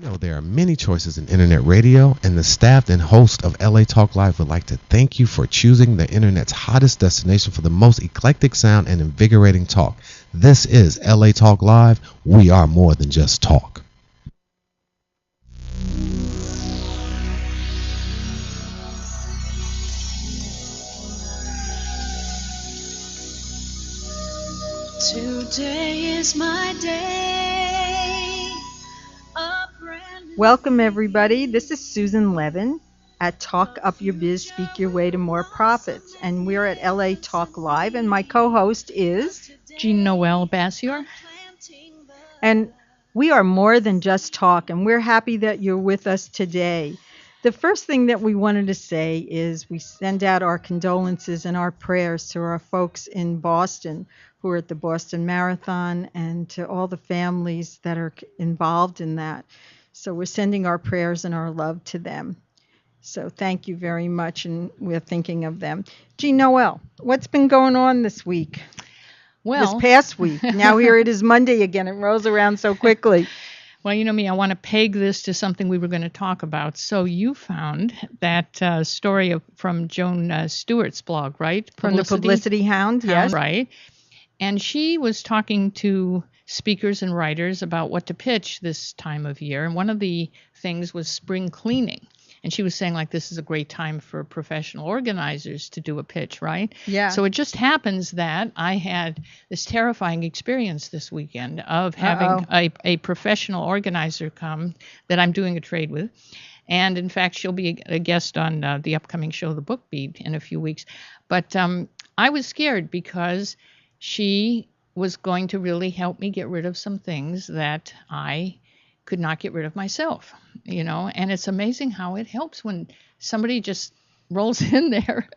There are many choices in internet radio, and the staff and host of LA Talk Live would like to thank you for choosing the internet's hottest destination for the most eclectic sound and invigorating talk. This is LA Talk Live. We are more than just talk. Today is my day. Welcome, everybody. This is Susan Levin at Talk Up Your Biz, Speak Your Way to More Profits. And we're at LA Talk Live, and my co-host is Jean-Noel Bassior. And we are more than just talk, and we're happy that you're with us today. The first thing that we wanted to say is we send out our condolences and our prayers to our folks in Boston who are at the Boston Marathon and to all the families that are involved in that. So we're sending our prayers and our love to them. So thank you very much, and we're thinking of them. Jean-Noel, what's been going on this week? Well, this past week. Now here it is Monday again. It rolls around so quickly. Well, you know me, I want to peg this to something we were going to talk about. So you found that story from Joan Stewart's blog, right? From the Publicity Hound, yes. Right. And she was talking to speakers and writers about what to pitch this time of year. And one of the things was spring cleaning. And she was saying, like, this is a great time for professional organizers to do a pitch, right? Yeah. So it just happens that I had this terrifying experience this weekend of having a professional organizer come that I'm doing a trade with. And in fact, she'll be a guest on the upcoming show, The Book Beat, in a few weeks. But I was scared because she was going to really help me get rid of some things that I could not get rid of myself, you know. And it's amazing how it helps when somebody just rolls in there,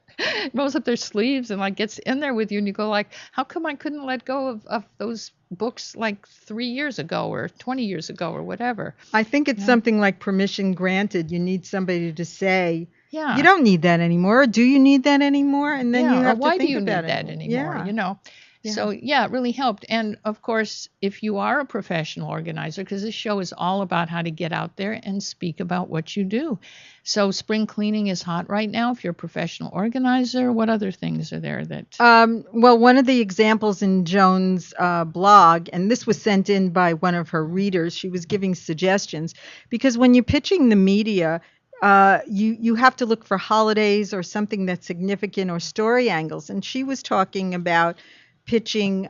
rolls up their sleeves and like gets in there with you, and you go like, how come I couldn't let go of those books like 3 years ago or 20 years ago or whatever? I think it's something like permission granted. You need somebody to say, yeah, you don't need that anymore. Or do you need that anymore? And then you have why to think do you about need that anymore? Yeah. You know. Yeah. So, yeah, it really helped. And, of course, if you are a professional organizer, because this show is all about how to get out there and speak about what you do. So spring cleaning is hot right now. If you're a professional organizer, what other things are there that... Well, one of the examples in Joan's blog, and this was sent in by one of her readers, she was giving suggestions, because when you're pitching the media, you have to look for holidays or something that's significant or story angles. And she was talking about pitching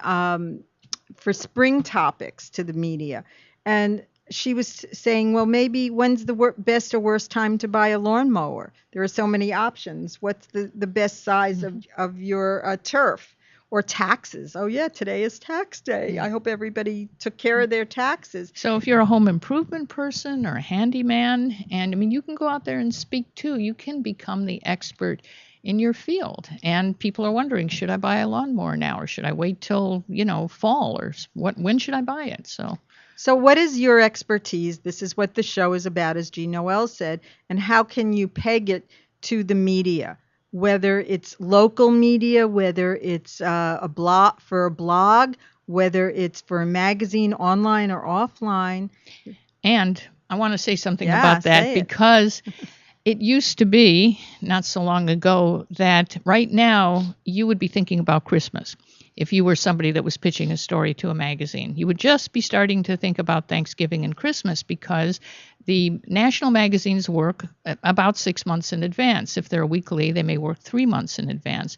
for spring topics to the media. And she was saying, well, maybe when's the best or worst time to buy a lawnmower? There are so many options. What's the best size of your turf? Or taxes. Oh, yeah, today is tax day. I hope everybody took care of their taxes. So if you're a home improvement person or a handyman, and I mean, you can go out there and speak too. You can become the expert in your field. And people are wondering, should I buy a lawnmower now, or should I wait till, fall, or when should I buy it? So what is your expertise? This is what the show is about, as Jean-Noel said. And how can you peg it to the media? Whether it's local media, whether it's a blog, whether it's for a magazine, online or offline. And I want to say something about that, because it used to be, not so long ago, that right now you would be thinking about Christmas. If you were somebody that was pitching a story to a magazine, you would just be starting to think about Thanksgiving and Christmas, because the national magazines work about 6 months in advance. If they're weekly, they may work 3 months in advance.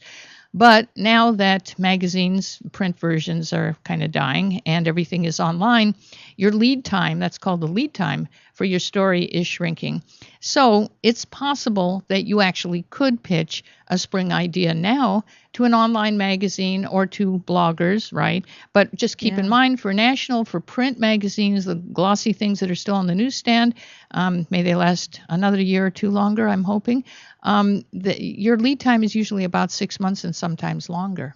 But now that magazines, print versions are kind of dying and everything is online, your lead time, that's called the lead time for your story, is shrinking. So it's possible that you actually could pitch a spring idea now to an online magazine or to bloggers, right? But just keep in mind, for print magazines, the glossy things that are still on the newsstand, may they last another year or two longer, I'm hoping. Your lead time is usually about 6 months and sometimes longer.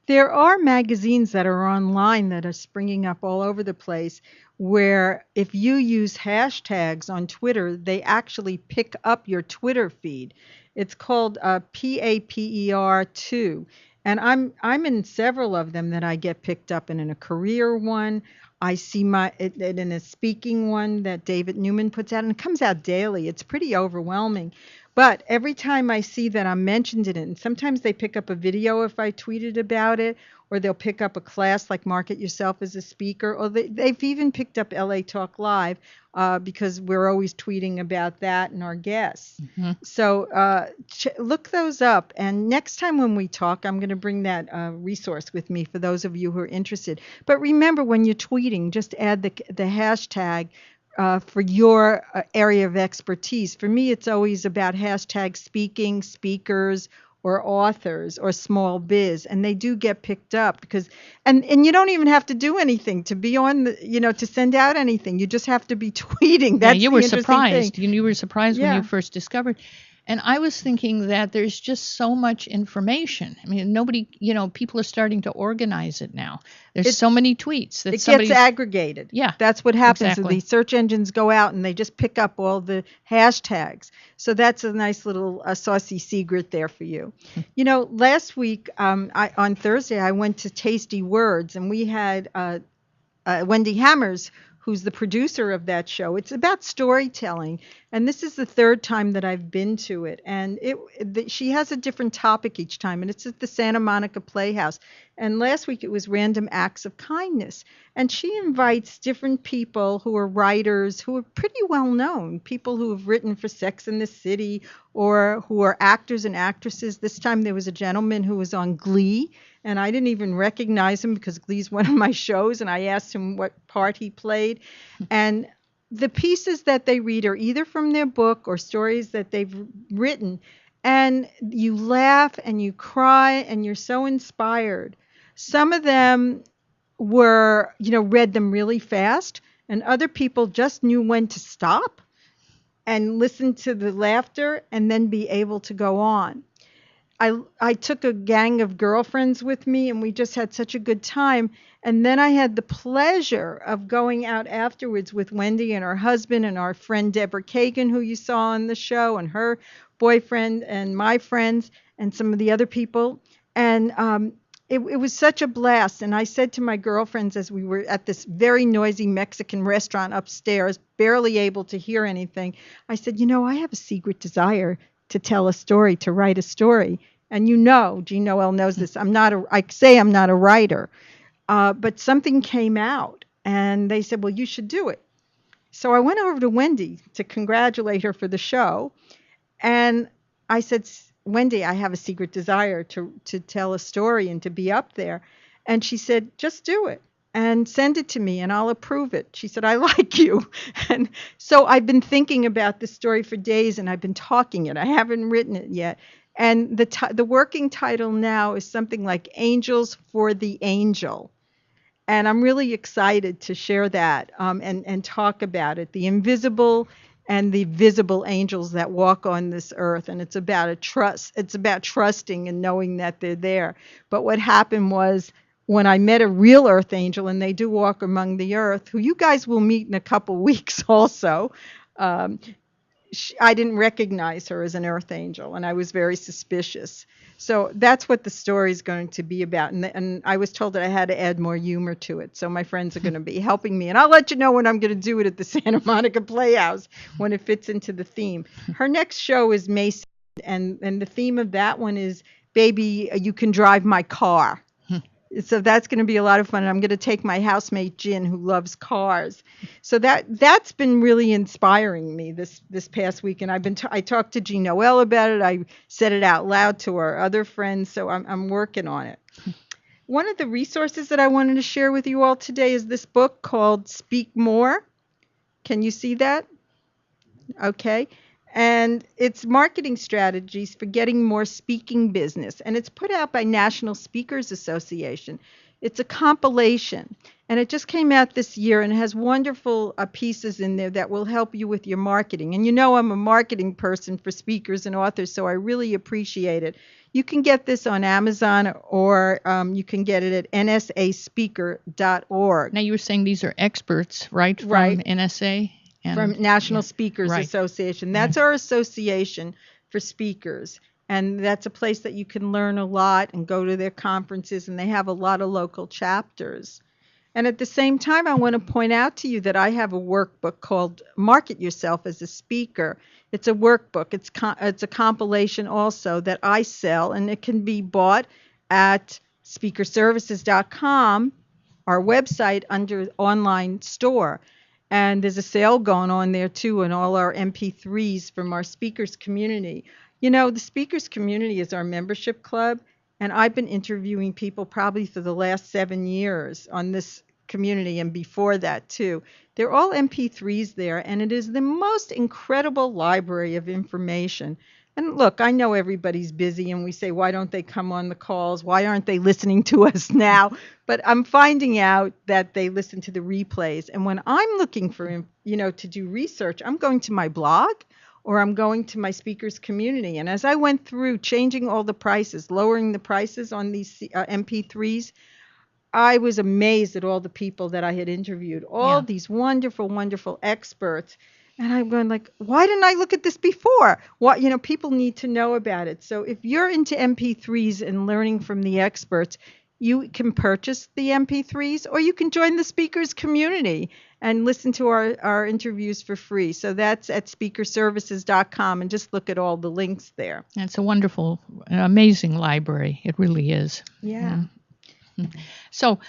There are magazines that are online that are springing up all over the place, where if you use hashtags on Twitter, they actually pick up your Twitter feed. It's called PAPER2. And I'm in several of them that I get picked up in a career one. I see it in a speaking one that David Newman puts out, and it comes out daily. It's pretty overwhelming. But every time I see that I'm mentioned in it, and sometimes they pick up a video if I tweeted about it, or they'll pick up a class like Market Yourself as a Speaker, or they've even picked up LA Talk Live because we're always tweeting about that and our guests. Mm-hmm. So look those up. And next time when we talk, I'm going to bring that resource with me for those of you who are interested. But remember, when you're tweeting, just add the hashtag for your area of expertise. For me, it's always about hashtag speaking, speakers, or authors, or small biz, and they do get picked up because, and you don't even have to do anything to be on the, to send out anything. You just have to be tweeting. That's you were surprised. You were surprised when you first discovered. And I was thinking that there's just so much information. I mean, people are starting to organize it now. There's so many tweets that it gets aggregated. Yeah, that's what happens. Exactly. The search engines go out and they just pick up all the hashtags. So that's a nice little saucy secret there for you. Last week on Thursday, I went to Tasty Words, and we had Wendy Hammers, who's the producer of that show. It's about storytelling, and this is the third time that I've been to it. And she has a different topic each time, and it's at the Santa Monica Playhouse. And last week it was Random Acts of Kindness, and she invites different people who are writers who are pretty well known, people who have written for Sex and the City or who are actors and actresses. This time there was a gentleman who was on Glee, and I didn't even recognize him because Glee's one of my shows, and I asked him what part he played. And the pieces that they read are either from their book or stories that they've written, and you laugh and you cry and you're so inspired. Some of them were, read them really fast, and other people just knew when to stop and listen to the laughter and then be able to go on. I took a gang of girlfriends with me, and we just had such a good time. And then I had the pleasure of going out afterwards with Wendy and her husband and our friend Deborah Kagan, who you saw on the show, and her boyfriend and my friends and some of the other people. And it was such a blast. And I said to my girlfriends as we were at this very noisy Mexican restaurant upstairs, barely able to hear anything, I said, I have a secret desire to tell a story, to write a story. And Jean-Noel knows this. I say I'm not a writer, but something came out, and they said, well, you should do it. So I went over to Wendy to congratulate her for the show, and I said, Wendy, I have a secret desire to tell a story and to be up there. And she said, just do it and send it to me and I'll approve it. She said, I like you. And so I've been thinking about this story for days, and I've been talking it. I haven't written it yet. And the working title now is something like Angels for the Angel. And I'm really excited to share that and talk about it. The invisible and the visible angels that walk on this earth. And it's about it's about trusting and knowing that they're there. But what happened was, when I met a real earth angel, and they do walk among the earth, who you guys will meet in a couple weeks also, I didn't recognize her as an earth angel, and I was very suspicious. So that's what the story is going to be about. And I was told that I had to add more humor to it. So my friends are going to be helping me. And I'll let you know when I'm going to do it at the Santa Monica Playhouse, when it fits into the theme. Her next show is May 2nd, and the theme of that one is Baby, You Can Drive My Car. So that's going to be a lot of fun. And I'm going to take my housemate Jen, who loves cars. So that's been really inspiring me this past week. And I talked to Jean-Noel about it. I said it out loud to our other friends. So I'm working on it. One of the resources that I wanted to share with you all today is this book called Speak More. Can you see that? Okay. And it's marketing strategies for getting more speaking business. And it's put out by National Speakers Association. It's a compilation. And it just came out this year, and it has wonderful pieces in there that will help you with your marketing. And I'm a marketing person for speakers and authors, so I really appreciate it. You can get this on Amazon, or you can get it at nsaspeaker.org. Now, you were saying these are experts, right? From NSA? From National Speakers Association. That's our association for speakers. And that's a place that you can learn a lot and go to their conferences, and they have a lot of local chapters. And at the same time, I want to point out to you that I have a workbook called Market Yourself as a Speaker. It's a workbook. It's a compilation also that I sell, and it can be bought at speakerservices.com, our website, under online store. And there's a sale going on there too, and all our MP3s from our speakers community. The speakers community is our membership club, and I've been interviewing people probably for the last 7 years on this community, and before that too. They're all MP3s there, and it is the most incredible library of information. And look, I know everybody's busy, and we say, why don't they come on the calls? Why aren't they listening to us now? But I'm finding out that they listen to the replays. And when I'm looking for, to do research, I'm going to my blog, or I'm going to my speakers community. And as I went through changing all the prices, lowering the prices on these MP3s, I was amazed at all the people that I had interviewed, all these wonderful, wonderful experts. And I'm going like, why didn't I look at this before? People need to know about it. So if you're into MP3s and learning from the experts, you can purchase the MP3s, or you can join the speakers community and listen to our interviews for free. So that's at speakerservices.com, and just look at all the links there. It's a wonderful, amazing library. It really is. Yeah. So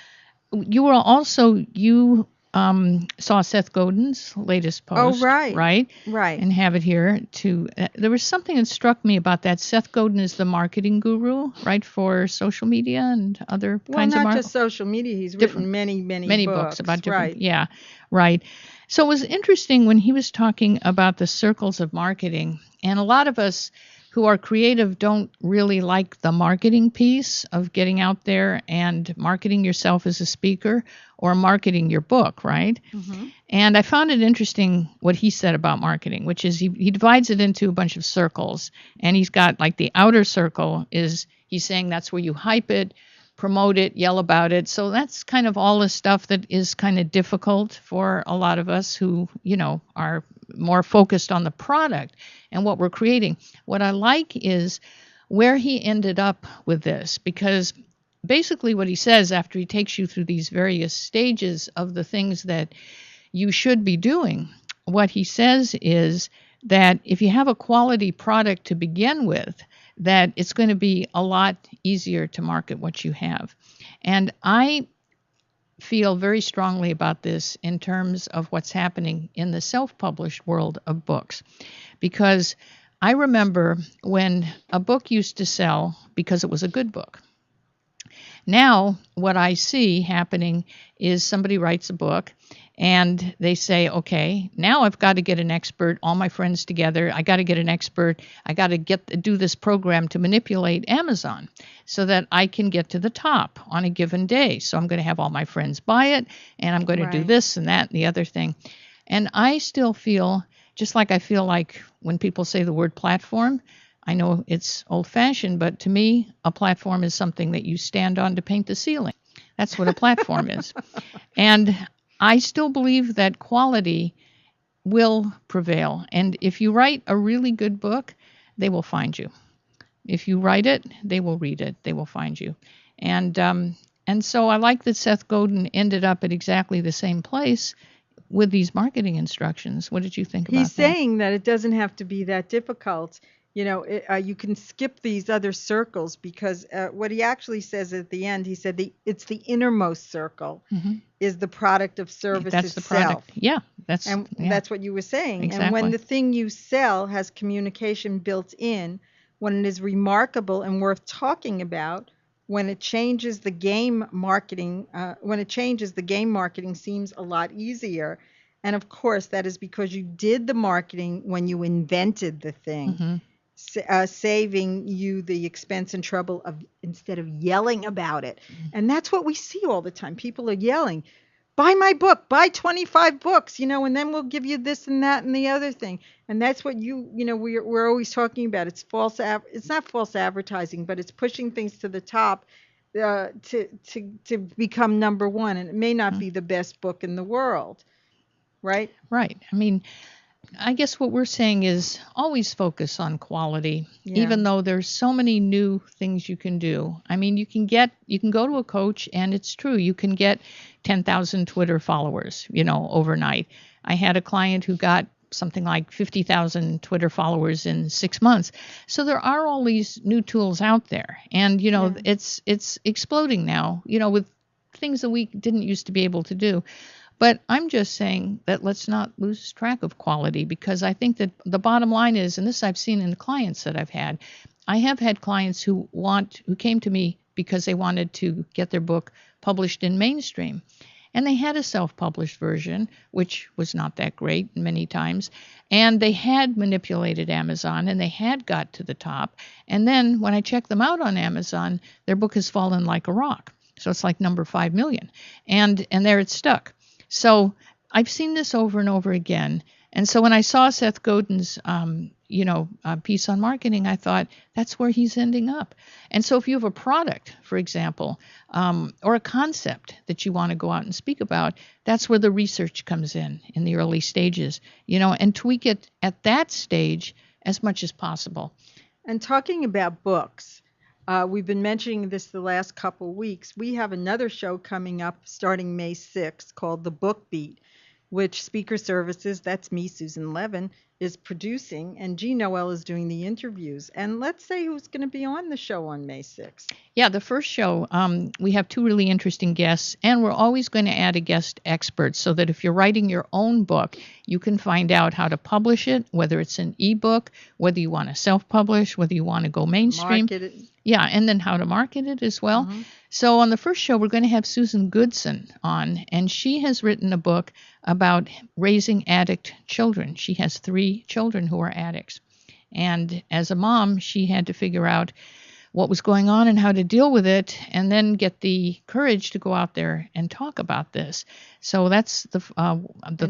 you saw Seth Godin's latest post. Oh, right. Right. And have it here too. There was something that struck me about that. Seth Godin is the marketing guru, right, for social media and other kinds of marketing. Well, not just social media. He's written many books about different. Right. Yeah, right. So it was interesting when he was talking about the circles of marketing, and a lot of us who are creative don't really like the marketing piece of getting out there and marketing yourself as a speaker or marketing your book, right? Mm-hmm. And I found it interesting what he said about marketing, which is he divides it into a bunch of circles. And he's got like the outer circle is he's saying that's where you hype it, promote it, yell about it. So that's kind of all the stuff that is kind of difficult for a lot of us who, are more focused on the product and what we're creating. What I like is where he ended up with this, because basically what he says after he takes you through these various stages of the things that you should be doing, what he says is that if you have a quality product to begin with, that it's going to be a lot easier to market what you have. And I feel very strongly about this in terms of what's happening in the self-published world of books, because I remember when a book used to sell because it was a good book. Now what I see happening is somebody writes a book and they say, okay, now I've got to get an expert, all my friends together. I got to get an expert. I got to do this program to manipulate Amazon so that I can get to the top on a given day. So I'm going to have all my friends buy it, and I'm going to do this and that and the other thing. And I still feel, just like I feel like when people say the word platform, I know it's old-fashioned, but to me, a platform is something that you stand on to paint the ceiling. That's what a platform is. And I still believe that quality will prevail. And if you write a really good book, they will find you. If you write it, they will read it. They will find you. And so I like that Seth Godin ended up at exactly the same place with these marketing instructions. What did you think about that? He's saying that it doesn't have to be that difficult. You can skip these other circles, because what he actually says at the end, he said it's the innermost circle is the product of service that's itself. The product. Yeah, that's what you were saying. Exactly. And when the thing you sell has communication built in, when it is remarkable and worth talking about, when it changes the game marketing, seems a lot easier. And of course, that is because you did the marketing when you invented the thing. Saving you the expense and trouble of instead of yelling about it. And that's what we see all the time. People are yelling, buy my book, buy 25 books, and then we'll give you this and that and the other thing. And that's what we're always talking about. It's it's not false advertising, but it's pushing things to the top to become number one. And it may not be the best book in the world. Right? Right. I mean, I guess what we're saying is always focus on quality, Yeah. even though there's so many new things you can do. I mean, you can go to a coach, and it's true, you can get 10,000 Twitter followers, overnight. I had a client who got something like 50,000 Twitter followers in 6 months. So there are all these new tools out there, and it's exploding now, with things that we didn't used to be able to do. But I'm just saying that let's not lose track of quality, because I think that the bottom line is, and this I've seen in the clients that I've had, I have had clients who came to me because they wanted to get their book published in mainstream. And they had a self-published version, which was not that great many times. And they had manipulated Amazon, and they had got to the top. And then when I checked them out on Amazon, their book has fallen like a rock. So it's like number 5 million. And there it's stuck. So I've seen this over and over again. And so when I saw Seth Godin's, piece on marketing, I thought that's where he's ending up. And so if you have a product, for example, or a concept that you want to go out and speak about, that's where the research comes in the early stages, and tweak it at that stage as much as possible. And talking about books, we've been mentioning this the last couple weeks. We have another show coming up starting May 6th called The Book Beat, which Speaker Services, that's me, Susan Levin, is producing, and Jean-Noel is doing the interviews. And let's say who's going to be on the show on May 6th. Yeah, the first show, we have 2 really interesting guests, and we're always going to add a guest expert so that if you're writing your own book, you can find out how to publish it, whether it's an ebook, whether you want to self-publish, whether you want to go mainstream. Market it. Yeah, and then how to market it as well. Mm-hmm. So on the first show, we're going to have Susan Goodson on, and she has written a book about raising addict children. She has 3 children who are addicts. And as a mom, she had to figure out what was going on and how to deal with it, and then get the courage to go out there and talk about this. So that's the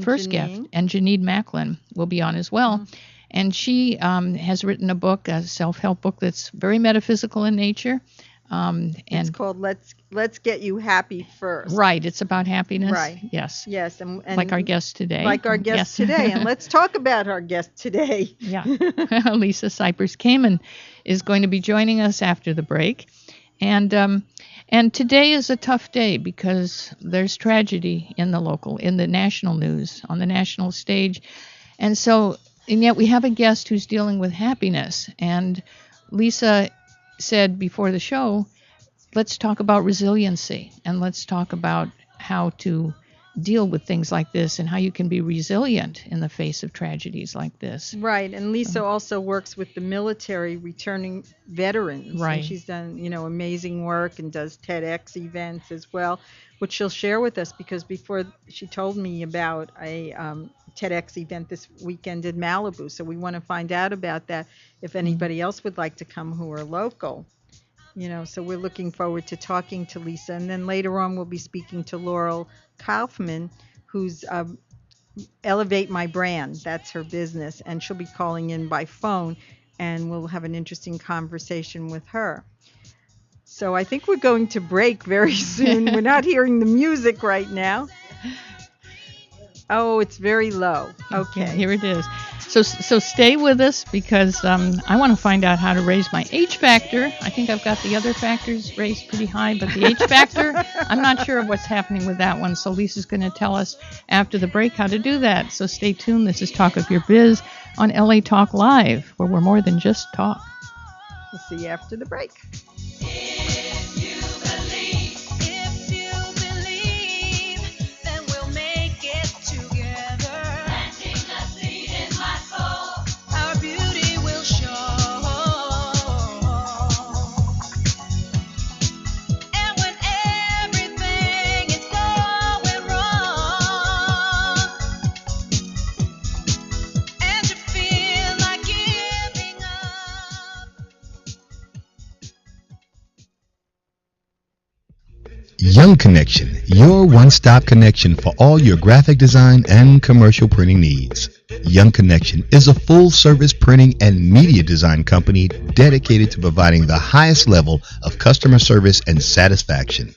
first guest. And Janine Macklin will be on as well. Mm-hmm. And she has written a book, a self-help book that's very metaphysical in nature. And it's called Let's Get You Happy First. Right. It's about happiness. Right. Yes. Yes. And like our guest today. Like our guest today. And let's talk about our guest today. Yeah. Lisa Cypres Kamen is going to be joining us after the break. And today is a tough day because there's tragedy in the national news, on the national stage. And yet we have a guest who's dealing with happiness. And Lisa said before the show, let's talk about resiliency, and let's talk about how to deal with things like this and how you can be resilient in the face of tragedies like this. Right. And Lisa also works with the military returning veterans. Right. And she's done, amazing work and does TEDx events as well, which she'll share with us, because before she told me about a TEDx event this weekend in Malibu. So we want to find out about that if anybody else would like to come who are local. So we're looking forward to talking to Lisa. And then later on, we'll be speaking to Laurel Kaufman, who's Elevate My Brand. That's her business. And she'll be calling in by phone, and we'll have an interesting conversation with her. So I think we're going to break very soon. We're not hearing the music right now. Oh, it's very low. Okay. Here it is. So stay with us, because I want to find out how to raise my H factor. I think I've got the other factors raised pretty high, but the H factor, I'm not sure of what's happening with that one. So Lisa's going to tell us after the break how to do that. So stay tuned. This is Talk of Your Biz on LA Talk Live, where we're more than just talk. We'll see you after the break. Young Connection, your one-stop connection for all your graphic design and commercial printing needs. Young Connection is a full-service printing and media design company dedicated to providing the highest level of customer service and satisfaction.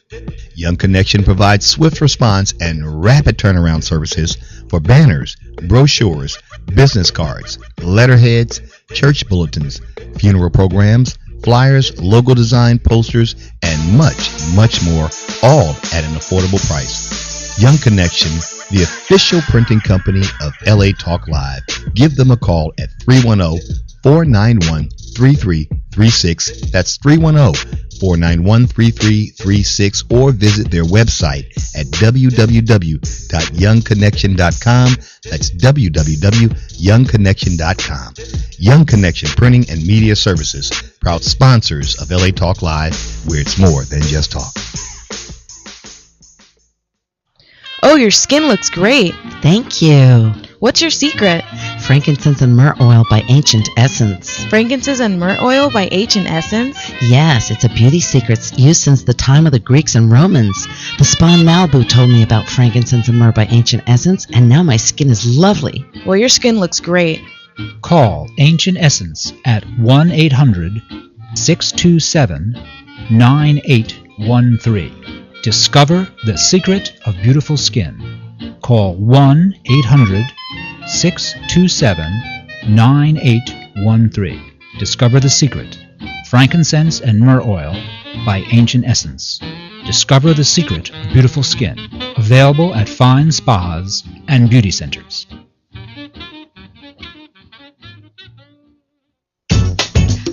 Young Connection provides swift response and rapid turnaround services for banners, brochures, business cards, letterheads, church bulletins, funeral programs, flyers, logo design, posters, and much, much more, all at an affordable price. Young Connection, the official printing company of LA Talk Live. Give them a call at 310-491-3336. That's 310-491-3336, or visit their website at www.youngconnection.com. That's www.youngconnection.com. Young Connection Printing and Media Services, proud sponsors of LA Talk Live, where it's more than just talk. Oh, your skin looks great. Thank you. What's your secret? Frankincense and myrrh oil by Ancient Essence. Frankincense and myrrh oil by Ancient Essence? Yes, it's a beauty secret used since the time of the Greeks and Romans. The spa in Malibu told me about frankincense and myrrh by Ancient Essence, and now my skin is lovely. Well, your skin looks great. Call Ancient Essence at 1-800-627-9813. Discover the secret of beautiful skin. Call 1-800-627-9813. Discover the secret. Frankincense and myrrh oil by Ancient Essence. Discover the secret of beautiful skin. Available at fine spas and beauty centers.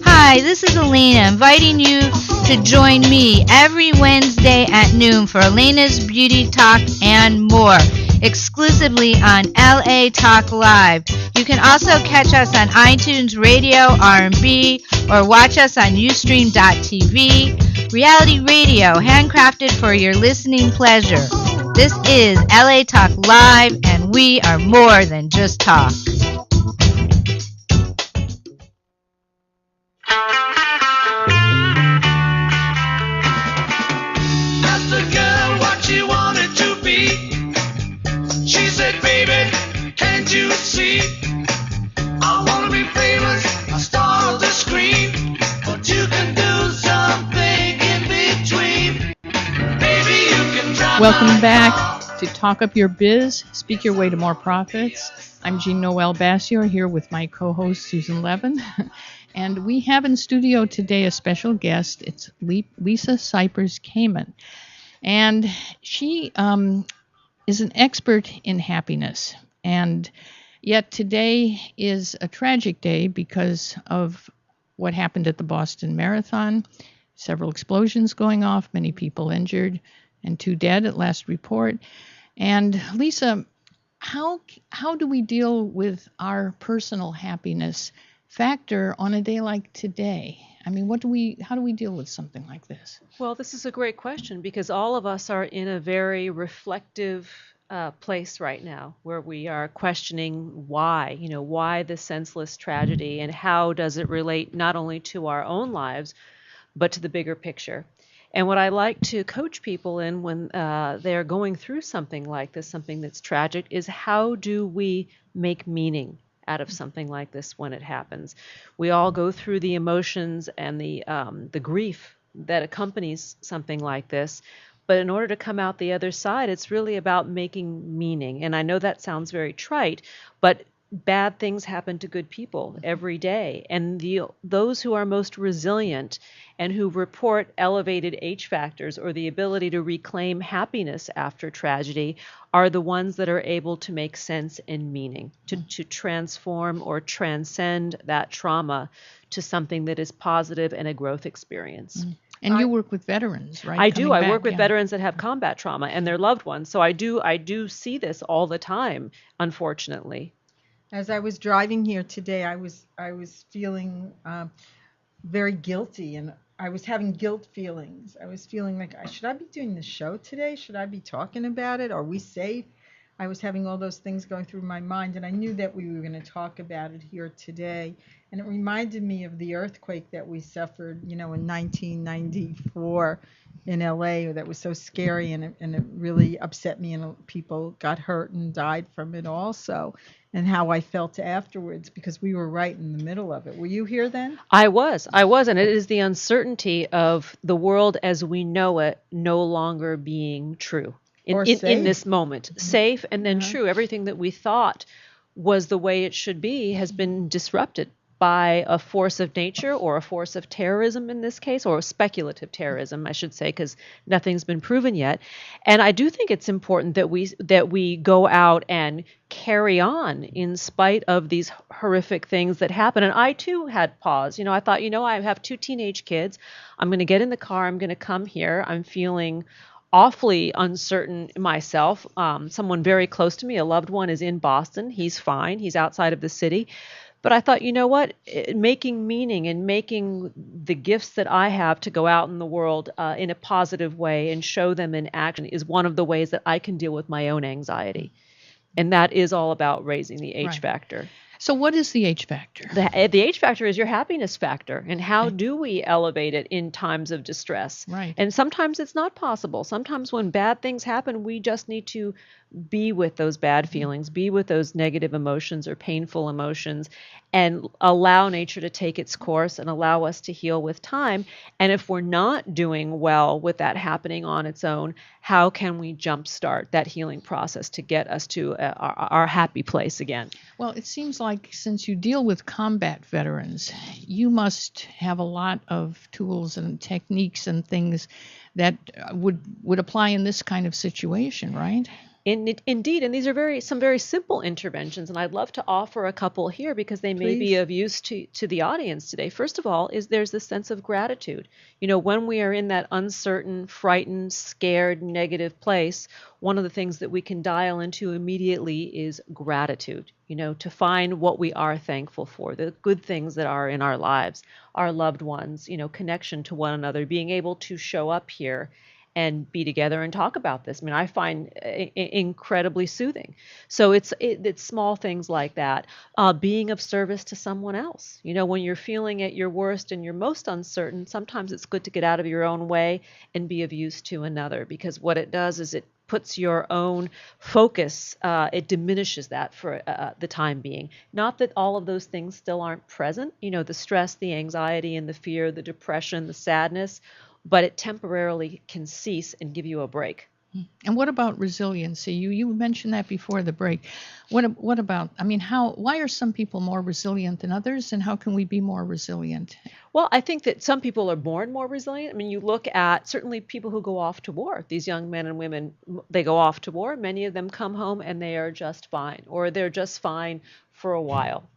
Hi, this is Elena, inviting you to join me every Wednesday at noon for Elena's Beauty Talk and more, exclusively on LA Talk Live. You can also catch us on iTunes Radio, R&B, or watch us on Ustream.tv. Reality radio, handcrafted for your listening pleasure. This is LA Talk Live, and we are more than just talk. Welcome back to Talk Up Your Biz, Speak Your Way to More Profits. I'm Jean-Noel Bassior here with my co-host Susan Levin. And we have in studio today a special guest. It's Lisa Cypres Kamen. And she is an expert in happiness. And yet today is a tragic day because of what happened at the Boston Marathon. Several explosions going off, many people injured, and 2 dead at last report. And Lisa, how do we deal with our personal happiness factor on a day like today? I mean, how do we deal with something like this? Well, this is a great question because all of us are in a very reflective place right now where we are questioning why the senseless tragedy and how does it relate not only to our own lives, but to the bigger picture. And what I like to coach people in when they're going through something like this, something that's tragic, is how do we make meaning out of something like this when it happens? We all go through the emotions and the grief that accompanies something like this. But in order to come out the other side, it's really about making meaning. And I know that sounds very trite, but bad things happen to good people every day. And those who are most resilient and who report elevated H factors or the ability to reclaim happiness after tragedy are the ones that are able to make sense and meaning, to transform or transcend that trauma to something that is positive and a growth experience. And you work with veterans, right? I do. I work with veterans that have combat trauma and their loved ones. So I do see this all the time, unfortunately. As I was driving here today, I was feeling very guilty, and I was having guilt feelings. I was feeling like, should I be doing the show today? Should I be talking about it? Are we safe? I was having all those things going through my mind, and I knew that we were going to talk about it here today. And it reminded me of the earthquake that we suffered, in 1994 in LA. That was so scary, and it really upset me, and people got hurt and died from it also. And how I felt afterwards, because we were right in the middle of it. Were you here then? I was, and it is the uncertainty of the world as we know it no longer being true in this moment. Safe and then true. Everything that we thought was the way it should be has been disrupted by a force of nature, or a force of terrorism in this case, or speculative terrorism, I should say, because nothing's been proven yet. And I do think it's important that we go out and carry on in spite of these horrific things that happen. And I too had pause. I thought, I have 2 teenage kids. I'm going to get in the car. I'm going to come here. I'm feeling awfully uncertain myself. Someone very close to me, a loved one, is in Boston. He's fine. He's outside of the city. But I thought, what? Making meaning and making the gifts that I have to go out in the world in a positive way and show them in action is one of the ways that I can deal with my own anxiety. And that is all about raising the H factor. So what is the H factor? The H factor is your happiness factor. And how do we elevate it in times of distress? Right. And sometimes it's not possible. Sometimes when bad things happen, we just need to be with those bad feelings, be with those negative emotions or painful emotions, and allow nature to take its course and allow us to heal with time. And if we're not doing well with that happening on its own, how can we jumpstart that healing process to get us to our happy place again? Well, it seems like since you deal with combat veterans, you must have a lot of tools and techniques and things that would apply in this kind of situation, right? Indeed, and these are some very simple interventions, and I'd love to offer a couple here because they may be of use to the audience today. First of all, there's this sense of gratitude. When we are in that uncertain, frightened, scared, negative place, one of the things that we can dial into immediately is gratitude, to find what we are thankful for, the good things that are in our lives, our loved ones, connection to one another, being able to show up here and be together and talk about this. I find incredibly soothing. So it's small things like that. Being of service to someone else. When you're feeling at your worst and you're most uncertain, sometimes it's good to get out of your own way and be of use to another, because what it does is it puts your own focus, it diminishes that for the time being. Not that all of those things still aren't present, the stress, the anxiety, and the fear, the depression, the sadness, but it temporarily can cease and give you a break. And what about resiliency? You mentioned that before the break. What about, why are some people more resilient than others, and how can we be more resilient? Well, I think that some people are born more resilient. You look at certainly people who go off to war. These young men and women, they go off to war. Many of them come home and they are just fine, or they're just fine for a while.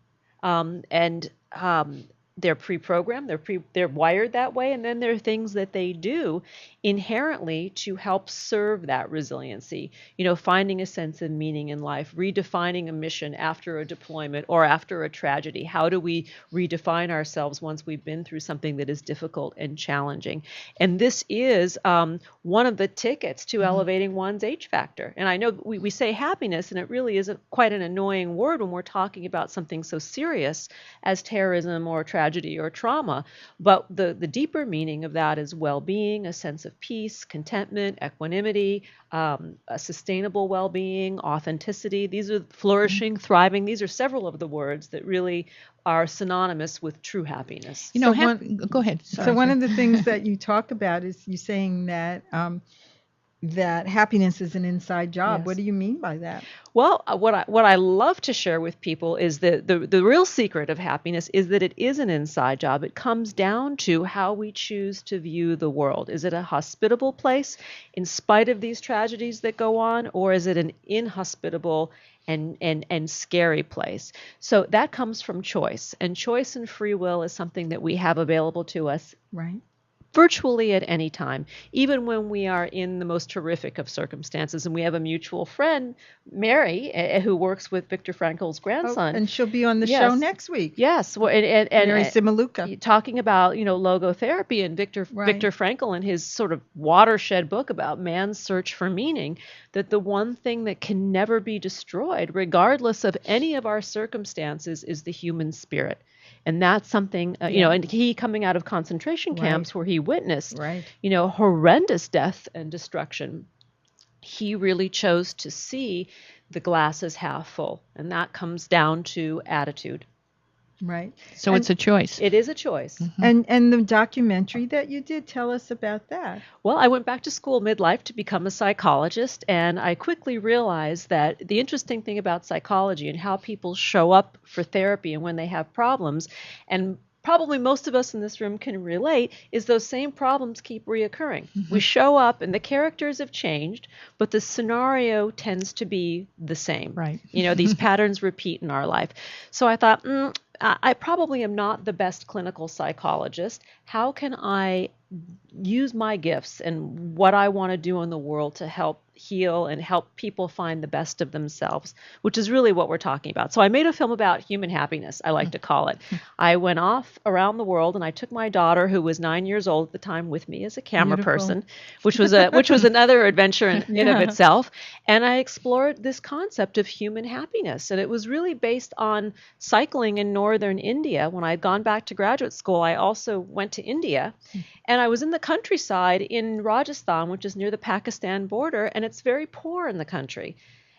They're pre-programmed, they're wired that way, and then there are things that they do inherently to help serve that resiliency. Finding a sense of meaning in life, redefining a mission after a deployment or after a tragedy. How do we redefine ourselves once we've been through something that is difficult and challenging? And this is one of the tickets to elevating one's H factor. And I know we say happiness, and it really isn't quite an annoying word when we're talking about something so serious as terrorism or tragedy or trauma. But the deeper meaning of that is well-being, a sense of peace, contentment, equanimity, a sustainable well-being, authenticity. These are flourishing, thriving. These are several of the words that really are synonymous with true happiness. Go ahead. Sorry. So one of the things that you talk about is you saying that that happiness is an inside job. Yes. What do you mean by that? Well, what I love to share with people is that the real secret of happiness is that it is an inside job. It comes down to how we choose to view the world. Is it a hospitable place in spite of these tragedies that go on, or is it an inhospitable and scary place? So that comes from choice, and choice and free will is something that we have available to us. Right. virtually at any time, even when we are in the most horrific of circumstances. And we have a mutual friend, Mary, who works with Viktor Frankl's grandson. And she'll be on the show next week. Yes, well, and Mary Simaluka, talking about logotherapy and Viktor Frankl and his sort of watershed book about man's search for meaning. That the one thing that can never be destroyed, regardless of any of our circumstances, is the human spirit. And that's something, and he coming out of concentration camps where he witnessed, horrendous death and destruction, he really chose to see the glass as half full. And that comes down to attitude. Right. So it's a choice. It is a choice. Mm-hmm. And the documentary that you did, tell us about that. Well, I went back to school midlife to become a psychologist, and I quickly realized that the interesting thing about psychology and how people show up for therapy and when they have problems, and probably most of us in this room can relate, is those same problems keep reoccurring. Mm-hmm. We show up and the characters have changed, but the scenario tends to be the same. Right. These patterns repeat in our life. So I thought, I probably am not the best clinical psychologist. How can I use my gifts and what I want to do in the world to help heal and help people find the best of themselves, which is really what we're talking about. So I made a film about human happiness, I like to call it. I went off around the world and I took my daughter, who was 9 years old at the time, with me as a camera person, which was another adventure in of itself. And I explored this concept of human happiness. And it was really based on cycling in northern India. When I had gone back to graduate school, I also went to India. And I was in the countryside in Rajasthan, which is near the Pakistan border, and it's very poor in the country.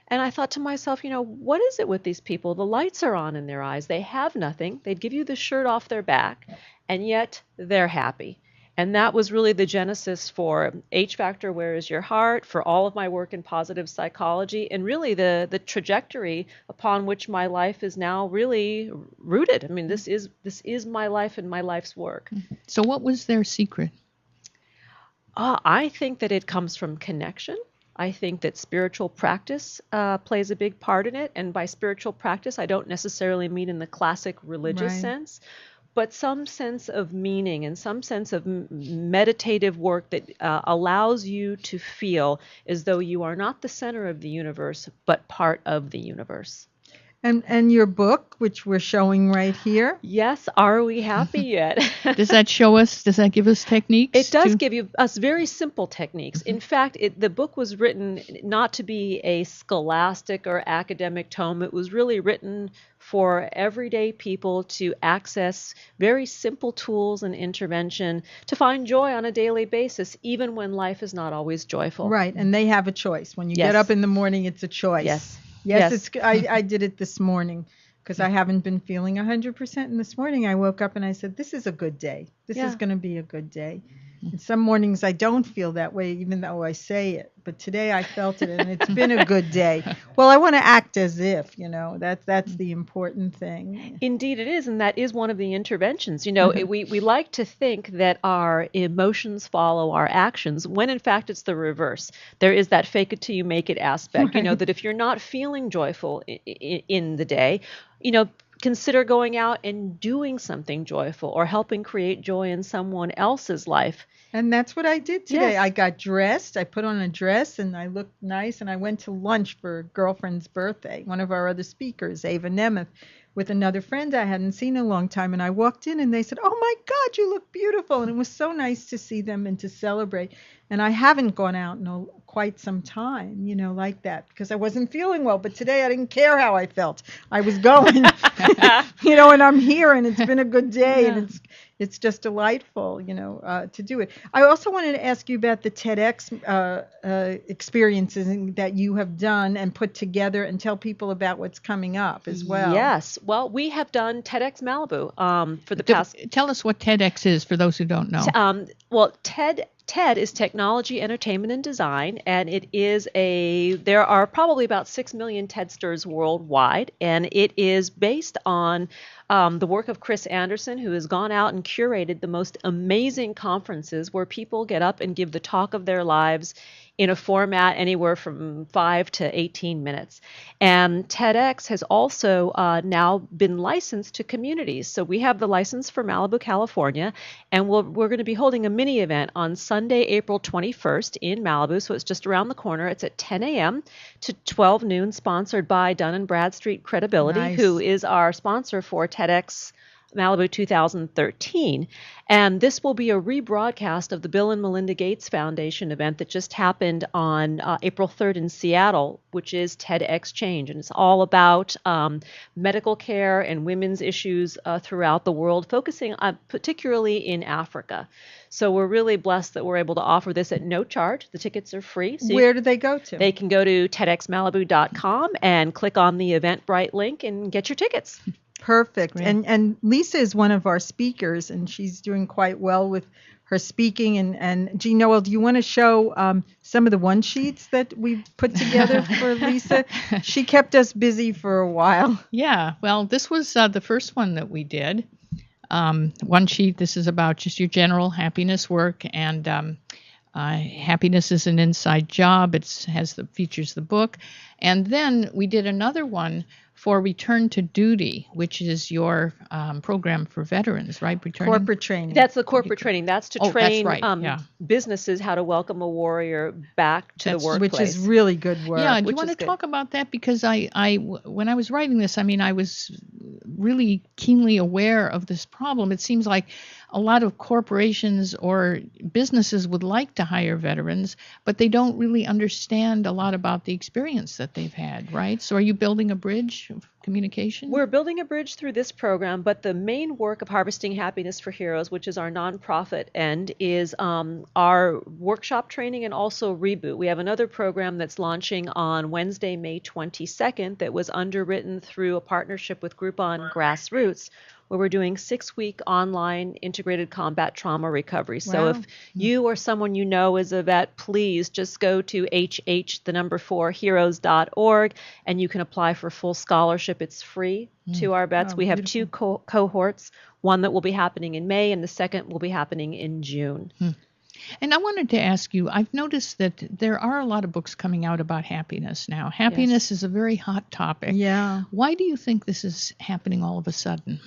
And I thought to myself, what is it with these people? The lights are on in their eyes. They have nothing. They'd give you the shirt off their back, and yet they're happy. And that was really the genesis for H Factor, Where Is Your Heart, for all of my work in positive psychology, and really the trajectory upon which my life is now really rooted. I mean, this is my life and my life's work. So what was their secret? I think that it comes from connection. I think that spiritual practice plays a big part in it. And by spiritual practice, I don't necessarily mean in the classic religious sense, but some sense of meaning and some sense of meditative work that allows you to feel as though you are not the center of the universe, but part of the universe. And your book, which we're showing right here. Yes, Are We Happy Yet? Does that give us techniques? It does give us very simple techniques. In fact, the book was written not to be a scholastic or academic tome. It was really written for everyday people to access very simple tools and intervention to find joy on a daily basis, even when life is not always joyful. Right, and they have a choice. When you get up in the morning, it's a choice. Yes. I did it this morning because I haven't been feeling 100%. And this morning I woke up and I said, this is a good day. This is going to be a good day. And some mornings I don't feel that way, even though I say it. But today I felt it, and it's been a good day. Well, I want to act as if, that's the important thing. Indeed it is, and that is one of the interventions. We like to think that our emotions follow our actions, when in fact it's the reverse. There is that fake it till you make it aspect, that if you're not feeling joyful in the day, consider going out and doing something joyful or helping create joy in someone else's life. And that's what I did today. Yes. I got dressed. I put on a dress and I looked nice. And I went to lunch for a girlfriend's birthday, one of our other speakers, Ava Nemeth, with another friend I hadn't seen in a long time. And I walked in and they said, oh, my God, you look beautiful. And it was so nice to see them and to celebrate. And I haven't gone out in quite some time, like that, because I wasn't feeling well. But today I didn't care how I felt. I was going, and I'm here, and it's been a good day, and it's just delightful, to do it. I also wanted to ask you about the TEDx experiences that you have done and put together, and tell people about what's coming up as well. Yes. Well, we have done TEDx Malibu for the past. Tell us what TEDx is for those who don't know. Well, TED is Technology, Entertainment, and Design, and there are probably about 6 million TEDsters worldwide, and it is based on the work of Chris Anderson, who has gone out and curated the most amazing conferences where people get up and give the talk of their lives in a format anywhere from 5 to 18 minutes. And TEDx has also now been licensed to communities. So we have the license for Malibu, California, and we're going to be holding a mini event on Sunday, April 21st in Malibu. So it's just around the corner. It's at 10 a.m. to 12 noon, sponsored by Dun & Bradstreet Credibility, who is our sponsor for TEDx Malibu 2013. And this will be a rebroadcast of the Bill and Melinda Gates Foundation event that just happened on April 3rd in Seattle, which is TEDx Change. And it's all about medical care and women's issues throughout the world, focusing on particularly in Africa. So we're really blessed that we're able to offer this at no charge. The tickets are free. So where do they go to? They can go to TEDxMalibu.com and click on the Eventbrite link and get your tickets. Perfect. And Lisa is one of our speakers, and she's doing quite well with her speaking. And Jean-Noel, do you want to show some of the one sheets that we put together for Lisa? She kept us busy for a while. Yeah. Well, this was the first one that we did. One sheet. This is about just your general happiness work, and happiness is an inside job. It features the book, and then we did another one for Return to Duty, which is your program for veterans, right? Corporate training. That's the corporate training. That's to train that's right. businesses how to welcome a warrior back to the workplace. Which is really good work. Yeah, do you want to talk about that? Because I when I was writing this, I was really keenly aware of this problem. It seems like a lot of corporations or businesses would like to hire veterans, but they don't really understand a lot about the experience that they've had, right? So are you building a bridge of communication? We're building a bridge through this program, but the main work of Harvesting Happiness for Heroes, which is our nonprofit end, is our workshop training and also Reboot. We have another program that's launching on Wednesday, May 22nd that was underwritten through a partnership with Groupon Grassroots, where we're doing 6-week online integrated combat trauma recovery. So if you or someone you know is a vet, please just go to heroes.org and you can apply for full scholarship. It's free to our vets. We have two cohorts, one that will be happening in May and the second will be happening in June. And I wanted to ask you, I've noticed that there are a lot of books coming out about happiness now. Happiness is a very hot topic. Yeah. Why do you think this is happening all of a sudden?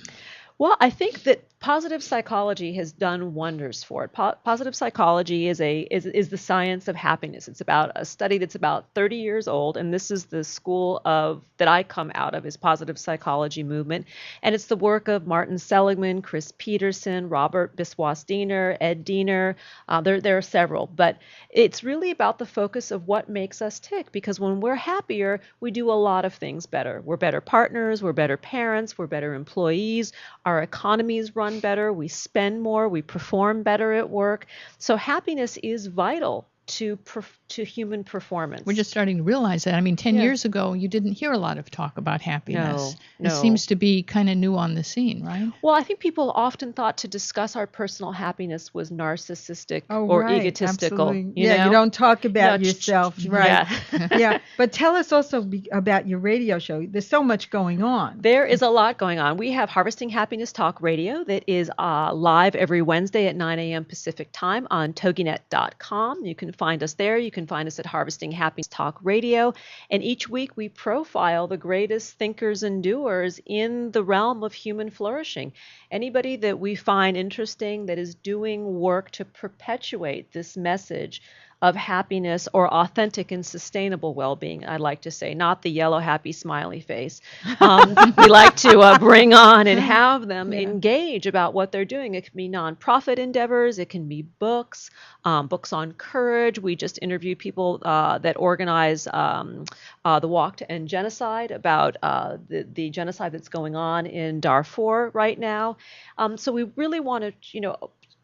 Well, I think that positive psychology has done wonders for it. Positive psychology is the science of happiness. It's about a study that's about 30 years old, and this is the school that I come out of, is positive psychology movement. And it's the work of Martin Seligman, Chris Peterson, Robert Biswas-Diener, Ed Diener. There are several, but it's really about the focus of what makes us tick, because when we're happier, we do a lot of things better. We're better partners, we're better parents, we're better employees, our economies run better, we spend more, we perform better at work. So happiness is vital to human performance. We're just starting to realize that. 10 years ago, you didn't hear a lot of talk about happiness. No. It seems to be kind of new on the scene, right? Well, I think people often thought to discuss our personal happiness was narcissistic or egotistical. Absolutely. You don't talk about yourself, right? Yeah. But tell us also about your radio show. There's so much going on. There is a lot going on. We have Harvesting Happiness Talk Radio that is live every Wednesday at 9 a.m. Pacific time on toginet.com. You can find us there. You can find us at Harvesting Happiness Talk Radio. And each week we profile the greatest thinkers and doers in the realm of human flourishing. Anybody that we find interesting that is doing work to perpetuate this message of happiness or authentic and sustainable well-being, I'd like to say, not the yellow, happy, smiley face. We like to bring on and have them engage about what they're doing. It can be nonprofit endeavors. It can be books, books on courage. We just interviewed people that organize the Walk to End Genocide, about the genocide that's going on in Darfur right now. So we really want to,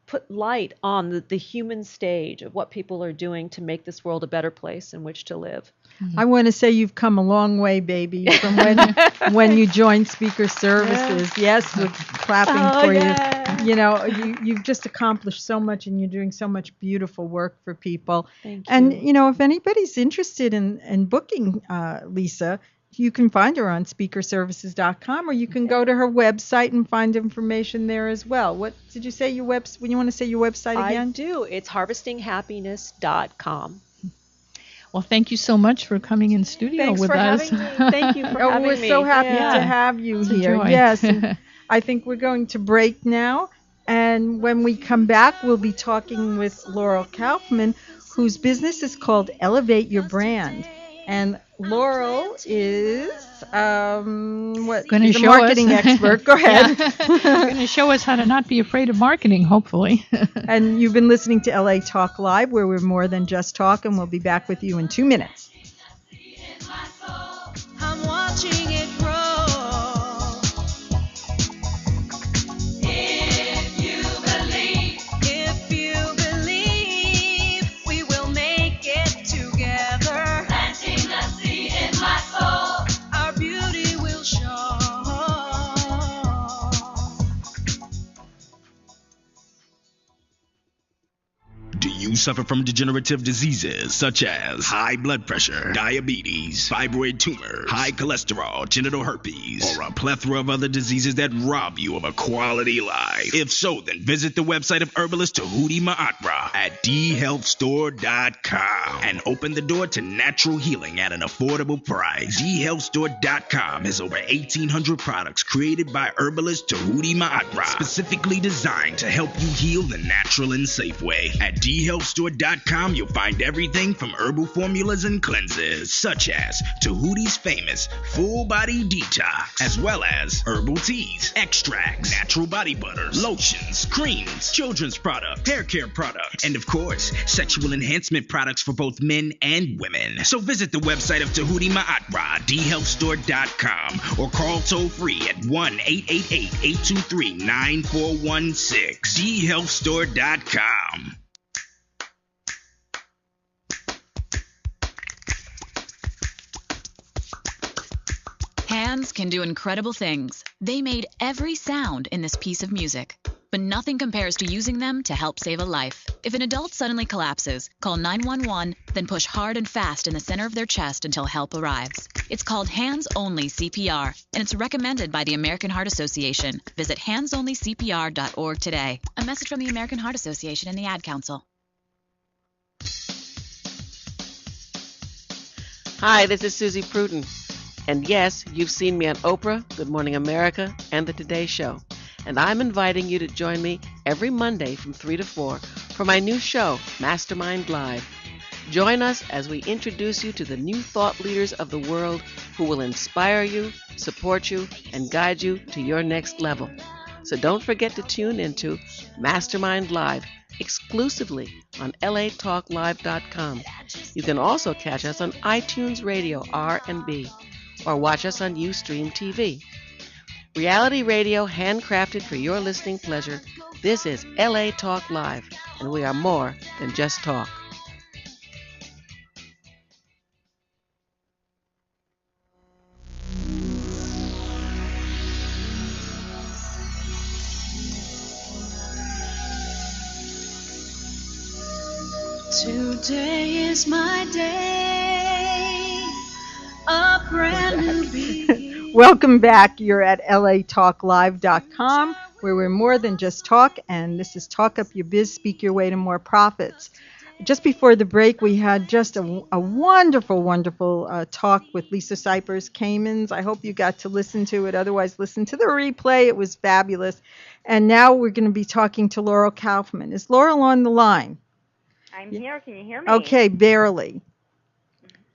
put light on the human stage of what people are doing to make this world a better place in which to live. I want to say you've come a long way, baby, from when you joined Speaker Services. Yes, we're clapping for you. You've just accomplished so much, and you're doing so much beautiful work for people. Thank you. And, if anybody's interested in booking Lisa, you can find her on speakerservices.com, or you can go to her website and find information there as well. What did you say your website? When you want to say your website again? I do. It's harvestinghappiness.com. Well, thank you so much for coming in studio with us. Having me. Thank you for having me. We're so happy to have you here. Yes, I think we're going to break now. And when we come back, we'll be talking with Laurel Kaufman, whose business is called Elevate Your Brand. And Laurel is a marketing expert. Go ahead. Going to show us how to not be afraid of marketing, hopefully. And you've been listening to LA Talk Live, where we're more than just talk, and we'll be back with you in 2 minutes. I'm watching it grow. You suffer from degenerative diseases such as high blood pressure, diabetes, fibroid tumor, high cholesterol, genital herpes, or a plethora of other diseases that rob you of a quality life. If so, then visit the website of herbalist Tahuti Ma'atra at dhealthstore.com and open the door to natural healing at an affordable price. dhealthstore.com has over 1,800 products created by herbalist Tahuti Ma'atra, specifically designed to help you heal the natural and safe way. At dhealthstore.com, you'll find everything from herbal formulas and cleanses, such as Tahuti's famous Full Body Detox, as well as herbal teas, extracts, natural body butters, lotions, creams, children's product, hair care product, and of course, sexual enhancement products for both men and women. So visit the website of Tahuti Ma'atra, dhealthstore.com, or call toll free at 1-888-823-9416, dhealthstore.com. Hands can do incredible things. They made every sound in this piece of music. But nothing compares to using them to help save a life. If an adult suddenly collapses, call 911, then push hard and fast in the center of their chest until help arrives. It's called Hands-Only CPR, and it's recommended by the American Heart Association. Visit handsonlycpr.org today. A message from the American Heart Association and the Ad Council. Hi, this is Susie Pruden. And yes, you've seen me on Oprah, Good Morning America, and The Today Show. And I'm inviting you to join me every Monday from 3 to 4 for my new show, Mastermind Live. Join us as we introduce you to the new thought leaders of the world who will inspire you, support you, and guide you to your next level. So don't forget to tune into Mastermind Live exclusively on latalklive.com. You can also catch us on iTunes Radio R&B or watch us on Ustream TV. Reality radio handcrafted for your listening pleasure. This is LA Talk Live, and we are more than just talk. Today is my day, a brand new beginning. Welcome back. You're at latalklive.com, where we're more than just talk, and this is Talk Up Your Biz, Speak Your Way to More Profits. Just before the break, we had just a wonderful, wonderful talk with Lisa Cypres, Kamen. I hope you got to listen to it. Otherwise, listen to the replay. It was fabulous. And now we're going to be talking to Laurel Kaufman. Is Laurel on the line? I'm here. Can you hear me? Okay, barely.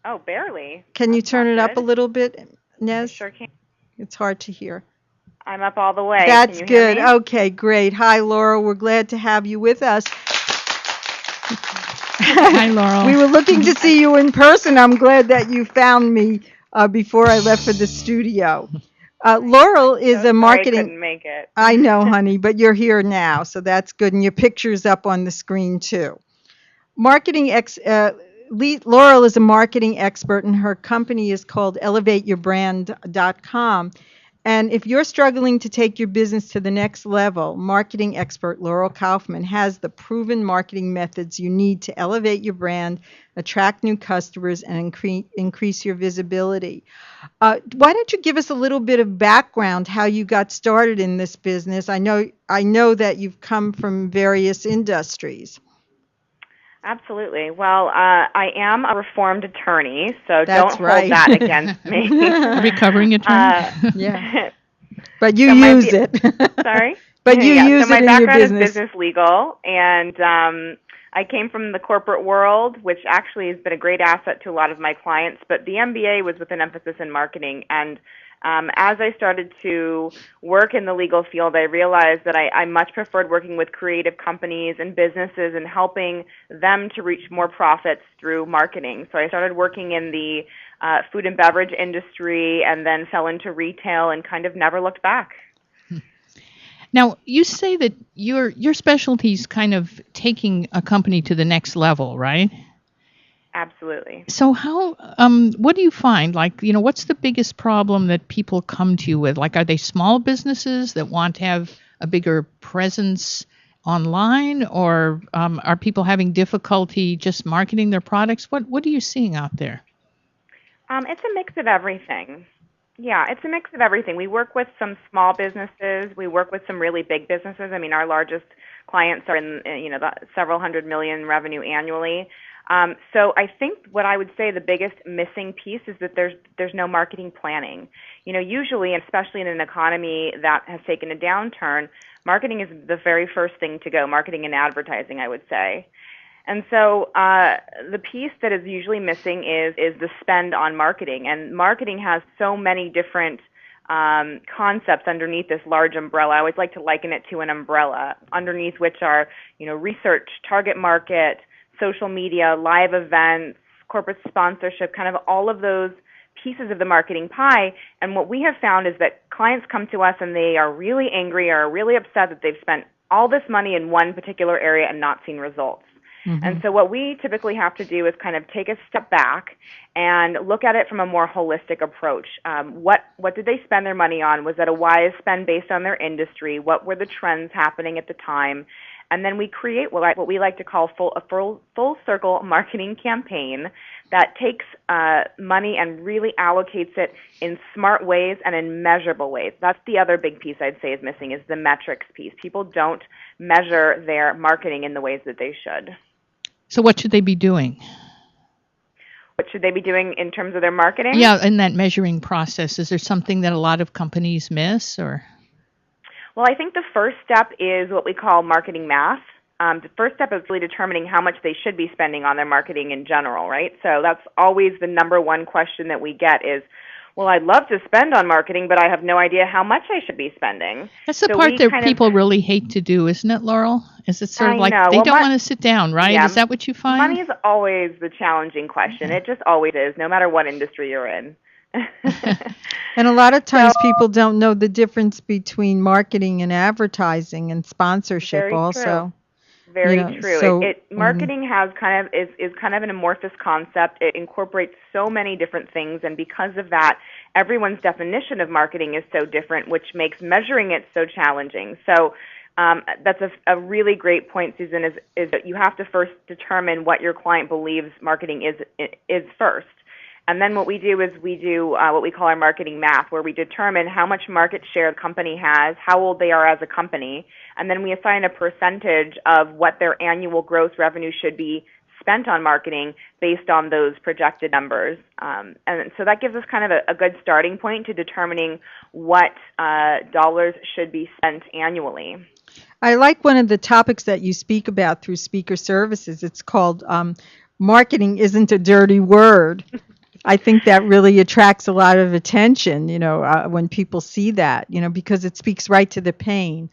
Oh, barely. Can you turn it up a little bit, Nez? I sure can. It's hard to hear. I'm up all the way. That's Can you hear good. me? Okay, great. Hi, Laurel. We're glad to have you with us. Hi, Laurel. We were looking to see you in person. I'm glad that you found me before I left for the studio. Laurel is a marketing. I couldn't make it. I know, honey, but you're here now, so that's good, and your picture's up on the screen too. Laurel is a marketing expert, and her company is called ElevateYourBrand.com. And if you're struggling to take your business to the next level, marketing expert Laurel Kaufman has the proven marketing methods you need to elevate your brand, attract new customers, and increase your visibility. Why don't you give us a little bit of background how you got started in this business? I know that you've come from various industries. Absolutely. Well, I am a reformed attorney, so That's don't right. hold that against me. A recovering attorney? Yeah. But you So use it. Sorry? But you use so my it in your background is business. business legal, and I came from the corporate world, which actually has been a great asset to a lot of my clients, but the MBA was with an emphasis in marketing. And as I started to work in the legal field, I realized that I much preferred working with creative companies and businesses and helping them to reach more profits through marketing. So I started working in the food and beverage industry and then fell into retail and kind of never looked back. Now, you say that your specialty is kind of taking a company to the next level, right? Absolutely. So how, what do you find? Like, what's the biggest problem that people come to you with? Like, are they small businesses that want to have a bigger presence online, or are people having difficulty just marketing their products? What are you seeing out there? It's a mix of everything. Yeah, it's a mix of everything. We work with some small businesses. We work with some really big businesses. I mean, our largest clients are in the several hundred million revenue annually. So I think what I would say the biggest missing piece is that there's no marketing planning. Usually, especially in an economy that has taken a downturn, marketing is the very first thing to go, marketing and advertising, I would say. And so the piece that is usually missing is the spend on marketing. And marketing has so many different concepts underneath this large umbrella. I always like to liken it to an umbrella, underneath which are, research, target market, social media, live events, corporate sponsorship, kind of all of those pieces of the marketing pie. And what we have found is that clients come to us and they are really angry or really upset that they've spent all this money in one particular area and not seen results. Mm-hmm. And so what we typically have to do is kind of take a step back and look at it from a more holistic approach. What did they spend their money on? Was that a wise spend based on their industry? What were the trends happening at the time? And then we create what we like to call a full circle marketing campaign that takes money and really allocates it in smart ways and in measurable ways. That's the other big piece I'd say is missing, is the metrics piece. People don't measure their marketing in the ways that they should. So what should they be doing? What should they be doing in terms of their marketing? Yeah, in that measuring process. Is there something that a lot of companies miss, or? Well, I think the first step is what we call marketing math. The first step is really determining how much they should be spending on their marketing in general, right? So that's always the number one question that we get is, well, I'd love to spend on marketing, but I have no idea how much I should be spending. That's the part that people really hate to do, isn't it, Laurel? Is it sort of like they don't want to sit down, right? Yeah, is that what you find? Money is always the challenging question. It just always is, no matter what industry you're in. And a lot of times people don't know the difference between marketing and advertising and sponsorship. Very also. True. Very true. So, marketing has is kind of an amorphous concept. It incorporates so many different things, and because of that, everyone's definition of marketing is so different, which makes measuring it so challenging. So that's a really great point, Susan, is that you have to first determine what your client believes marketing is first. And then what we do is we do what we call our marketing math, where we determine how much market share the company has, how old they are as a company, and then we assign a percentage of what their annual gross revenue should be spent on marketing based on those projected numbers. And so that gives us kind of a good starting point to determining what dollars should be spent annually. I like one of the topics that you speak about through Speaker Services. It's called Marketing Isn't a Dirty Word. I think that really attracts a lot of attention, when people see that, because it speaks right to the pain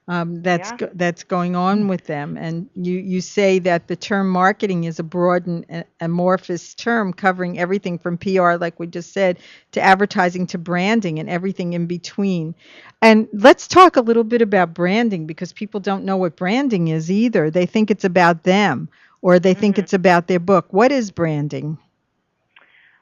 that's going on with them. And you say that the term marketing is a broad and amorphous term covering everything from PR, like we just said, to advertising, to branding, and everything in between. And let's talk a little bit about branding, because people don't know what branding is either. They think it's about them, or they think it's about their book. What is branding?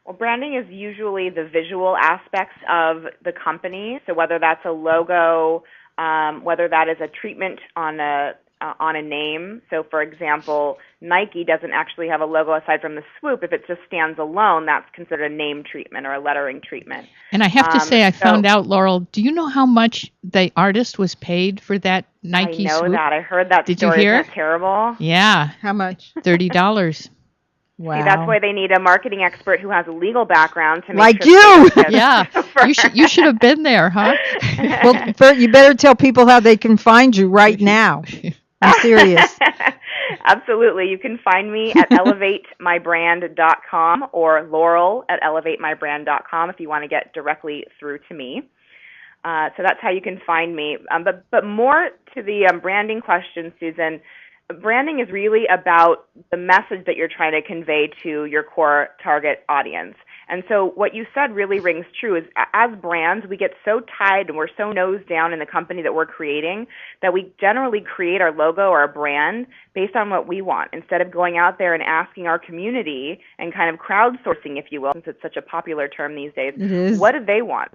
Well, branding is usually the visual aspects of the company. So whether that's a logo, whether that is a treatment on a name. So, for example, Nike doesn't actually have a logo aside from the swoop. If it just stands alone, that's considered a name treatment or a lettering treatment. And I have to say, I found out, Laurel, do you know how much the artist was paid for that Nike I know swoop. that. I heard that Did story. you hear? Isn't that terrible? Yeah. How much? $30. Wow. See, that's why they need a marketing expert who has a legal background to make like sure you. Yeah. You should have been there, huh? Well, Bert, you better tell people how they can find you right now. I'm serious. Absolutely. You can find me at elevatemybrand.com or Laurel at elevatemybrand.com if you want to get directly through to me. So that's how you can find me. But more to the branding question, Susan, branding is really about the message that you're trying to convey to your core target audience. And so what you said really rings true is as brands, we get so tied and we're so nose down in the company that we're creating that we generally create our logo or our brand based on what we want instead of going out there and asking our community and kind of crowdsourcing, if you will, since it's such a popular term these days. It is. What do they want?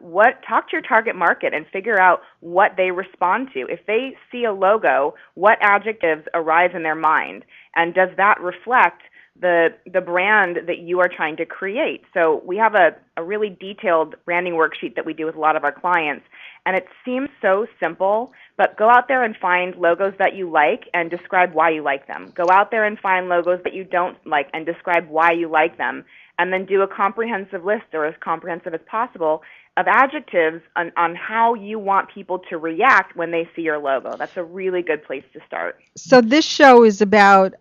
Talk to your target market and figure out what they respond to. If they see a logo, what adjectives arise in their mind? And does that reflect the brand that you are trying to create? So we have a really detailed branding worksheet that we do with a lot of our clients, and it seems so simple, but go out there and find logos that you like and describe why you like them. Go out there and find logos that you don't like and describe why you like them, and then do a comprehensive list, or as comprehensive as possible, of adjectives on how you want people to react when they see your logo. That's a really good place to start. So this show is about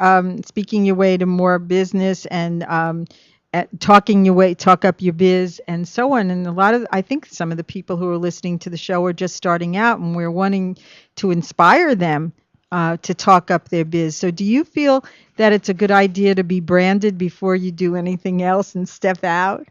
speaking your way to more business and talk up your biz and so on. And I think some of the people who are listening to the show are just starting out, and we're wanting to inspire them to talk up their biz. So do you feel that it's a good idea to be branded before you do anything else and step out?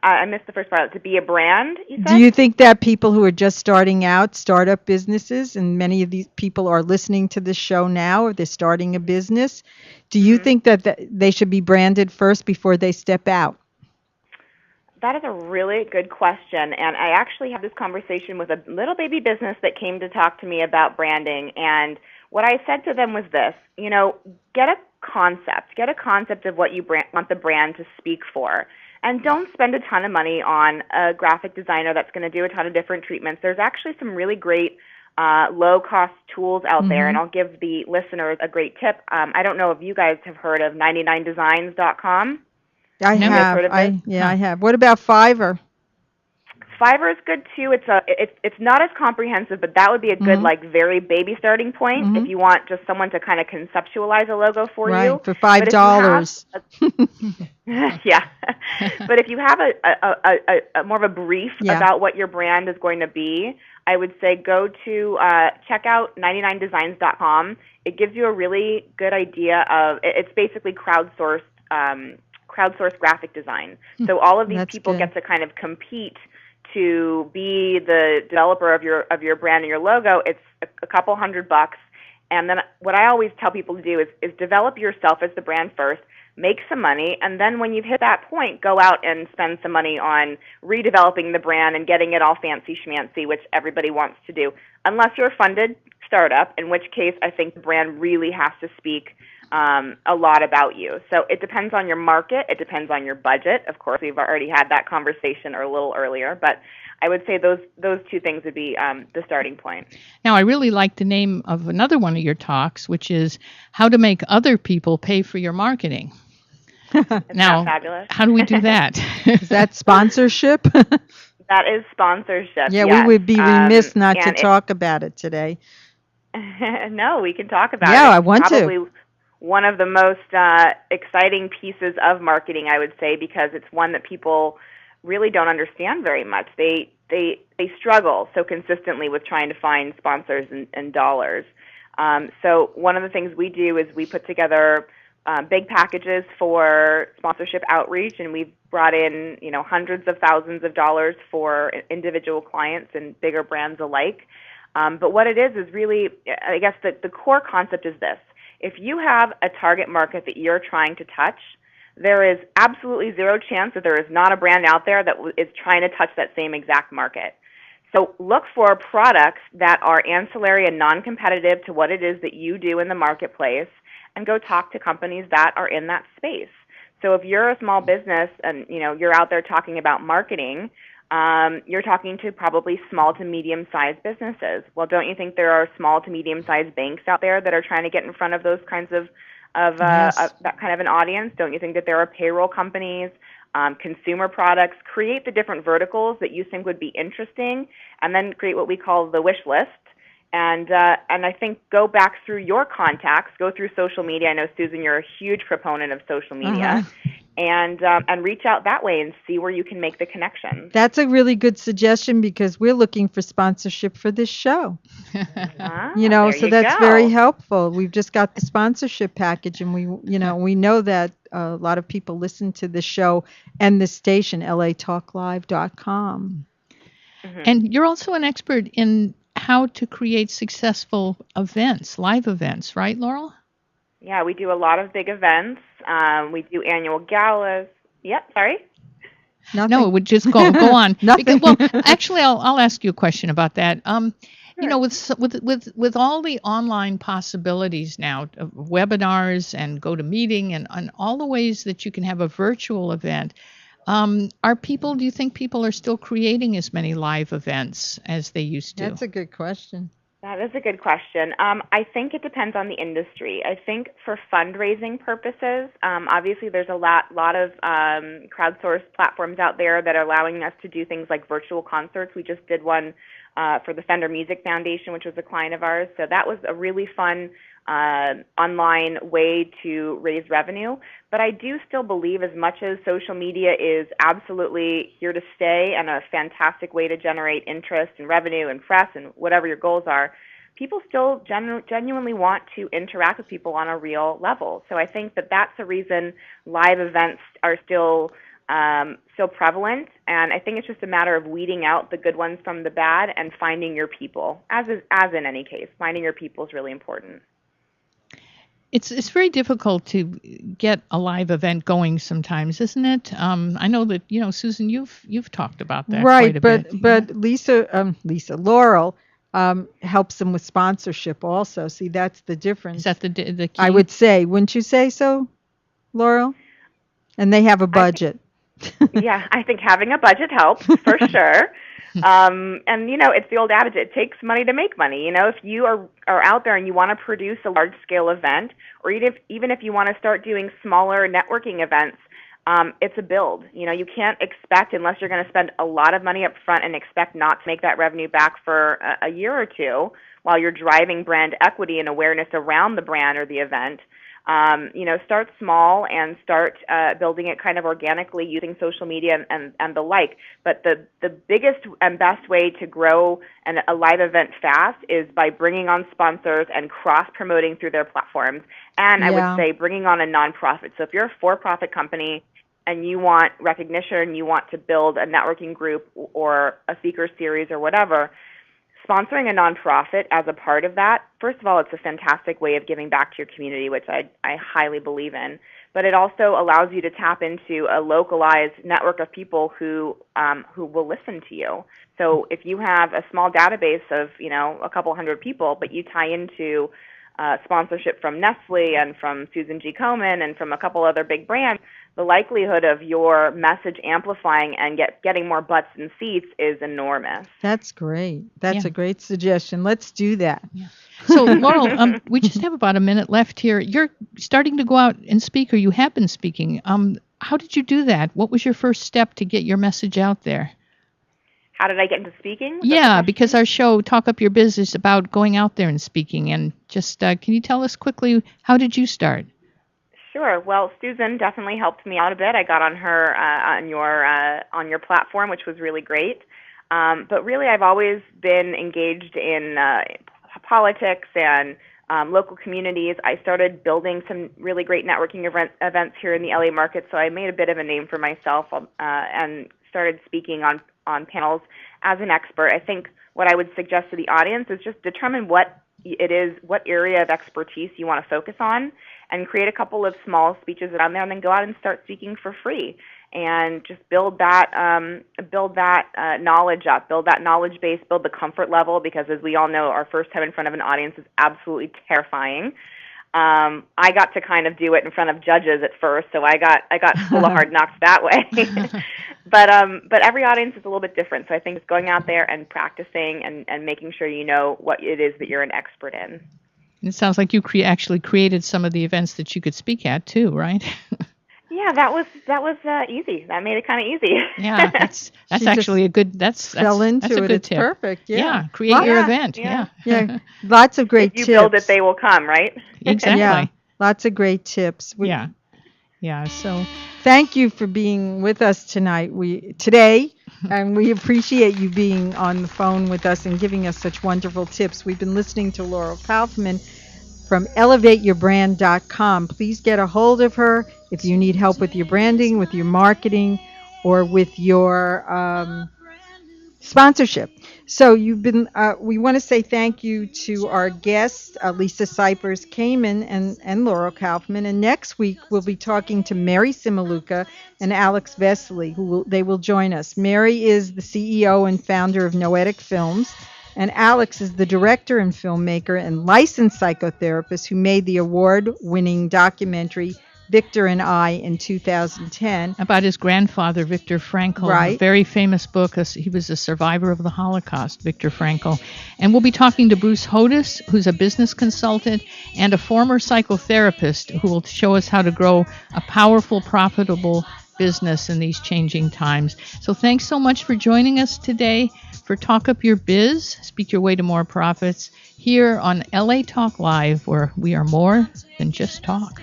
I missed the first part. To be a brand, you said? Do you think that people who are just starting out, start up businesses, and many of these people are listening to this show now, or they're starting a business, do you think that they should be branded first before they step out? That is a really good question, and I actually had this conversation with a little baby business that came to talk to me about branding, and what I said to them was this, get a concept of what you want the brand to speak for. And don't spend a ton of money on a graphic designer that's going to do a ton of different treatments. There's actually some really great low-cost tools out there, and I'll give the listeners a great tip. I don't know if you guys have heard of 99designs.com. I have. I have. What about Fiverr? Fiverr is good too. It's not as comprehensive, but that would be a good very baby starting point if you want just someone to kind of conceptualize a logo for you. Right, for $5. Yeah, but if you have a more of a brief about what your brand is going to be, I would say go to check out 99designs.com. It gives you a really good idea of. It's basically crowdsourced graphic design. So all of these people get to kind of compete to be the developer of your brand and your logo. It's a couple $100, and then what I always tell people to do is develop yourself as the brand first, make some money, and then when you've hit that point, go out and spend some money on redeveloping the brand and getting it all fancy schmancy, which everybody wants to do, unless you're a funded startup, in which case I think the brand really has to speak a lot about you. So it depends on your market. It depends on your budget. Of course, we've already had that conversation a little earlier, but I would say those two things would be the starting point. Now, I really like the name of another one of your talks, which is How to Make Other People Pay for Your Marketing. Now, fabulous? How do we do that? Is that sponsorship? That is sponsorship. Yeah, yes. We would be remiss not to talk about it today. No, we can talk about it. Yeah, I want to. One of the most exciting pieces of marketing, I would say, because it's one that people really don't understand very much. They struggle so consistently with trying to find sponsors and dollars. So one of the things we do is we put together big packages for sponsorship outreach, and we've brought in hundreds of thousands of dollars for individual clients and bigger brands alike. But what it is really, I guess the core concept is this. If you have a target market that you're trying to touch, there is absolutely zero chance that there is not a brand out there that is trying to touch that same exact market. So look for products that are ancillary and non-competitive to what it is that you do in the marketplace, and go talk to companies that are in that space. So if you're a small business and you're out there talking about marketing, you're talking to probably small to medium-sized businesses. Well, don't you think there are small to medium-sized banks out there that are trying to get in front of those kinds of that kind of an audience? Don't you think that there are payroll companies, consumer products? Create the different verticals that you think would be interesting, and then create what we call the wish list. And I think go back through your contacts, go through social media. I know, Susan, you're a huge proponent of social media, and reach out that way and see where you can make the connection. That's a really good suggestion because we're looking for sponsorship for this show. So that's very helpful. We've just got the sponsorship package, and we know that a lot of people listen to the show and the station, latalklive.com. And you're also an expert in how to create successful events, live events, right, Laurel? Yeah, we do a lot of big events. We do annual galas. Yep, sorry? Nothing. No, it would just go on. Nothing. Actually, I'll ask you a question about that. With all the online possibilities now of webinars and GoToMeeting and all the ways that you can have a virtual event, do you think people are still creating as many live events as they used to? That's a good question. That is a good question. I think it depends on the industry. I think for fundraising purposes, obviously there's a lot of crowdsourced platforms out there that are allowing us to do things like virtual concerts. We just did one for the Fender Music Foundation, which was a client of ours. So that was a really fun online way to raise revenue. But I do still believe, as much as social media is absolutely here to stay and a fantastic way to generate interest and revenue and press and whatever your goals are, people still genuinely want to interact with people on a real level. So I think that that's the reason live events are still prevalent, and I think it's just a matter of weeding out the good ones from the bad and finding your people. As in any case, finding your people is really important. It's very difficult to get a live event going sometimes, isn't it? I know that Susan, you've talked about that quite a bit. But Laurel helps them with sponsorship also. See, that's the difference. Is that the key? I would say, wouldn't you say so, Laurel? And they have a budget. Yeah, I think having a budget helps for sure. And it's the old adage, it takes money to make money. If you are out there and you want to produce a large scale event, or even if you want to start doing smaller networking events, it's a build. You can't expect, unless you're going to spend a lot of money up front and expect not to make that revenue back for a year or two while you're driving brand equity and awareness around the brand or the event. Start small and start building it kind of organically using social media and the like. But the biggest and best way to grow a live event fast is by bringing on sponsors and cross-promoting through their platforms. And I would say bringing on a nonprofit. So if you're a for-profit company and you want recognition and you want to build a networking group or a speaker series or whatever, sponsoring a nonprofit as a part of that, first of all, it's a fantastic way of giving back to your community, which I highly believe in. But it also allows you to tap into a localized network of people who will listen to you. So if you have a small database of a couple hundred people, but you tie into sponsorship from Nestle and from Susan G. Kaufman and from a couple other big brands, the likelihood of your message amplifying and getting more butts in seats is enormous. That's great. That's a great suggestion. Let's do that. Yeah. So, Laurel, we just have about a minute left here. You're starting to go out and speak, or you have been speaking. How did you do that? What was your first step to get your message out there? How did I get into speaking? Yeah, because our show, Talk Up Your Biz, is about going out there and speaking. And just can you tell us quickly, how did you start? Sure. Well, Susan definitely helped me out a bit. I got on her on your platform, which was really great. But really, I've always been engaged in politics and local communities. I started building some really great networking events here in the LA market, so I made a bit of a name for myself and started speaking on panels as an expert. I think what I would suggest to the audience is just determine what area of expertise you want to focus on, and create a couple of small speeches around there, and then go out and start speaking for free, and just build that knowledge up, build that knowledge base, build the comfort level, because as we all know, our first time in front of an audience is absolutely terrifying. I got to kind of do it in front of judges at first, so I got full of hard knocks that way. But every audience is a little bit different. So I think it's going out there and practicing and making sure you know what it is that you're an expert in. It sounds like you actually created some of the events that you could speak at too, right? Yeah, that was easy. That made it kind of easy. Yeah, that's actually a good. That's fell into that's a it. good It's tip. perfect. Yeah, create your event. Yeah. Lots of great tips. If you build it, they will come, right? Exactly. Yeah, lots of great tips. Yeah. So thank you for being with us tonight. And we appreciate you being on the phone with us and giving us such wonderful tips. We've been listening to Laurel Kaufman from ElevateYourBrand.com. Please get a hold of her if you need help with your branding, with your marketing, or with your sponsorship. So we want to say thank you to our guests, Lisa Cypres, Kamen, and Laurel Kaufman. And next week we'll be talking to Mary Simaluka and Alex Vesely, they will join us. Mary is the CEO and founder of Noetic Films, and Alex is the director and filmmaker and licensed psychotherapist who made the award-winning documentary Victor and I in 2010. About his grandfather, Viktor Frankl, right. A very famous book. He was a survivor of the Holocaust, Viktor Frankl. And we'll be talking to Bruce Hodis, who's a business consultant and a former psychotherapist who will show us how to grow a powerful, profitable business in these changing times. So thanks so much for joining us today for Talk Up Your Biz, Speak Your Way to More Profits, here on LA Talk Live, where we are more than just talk.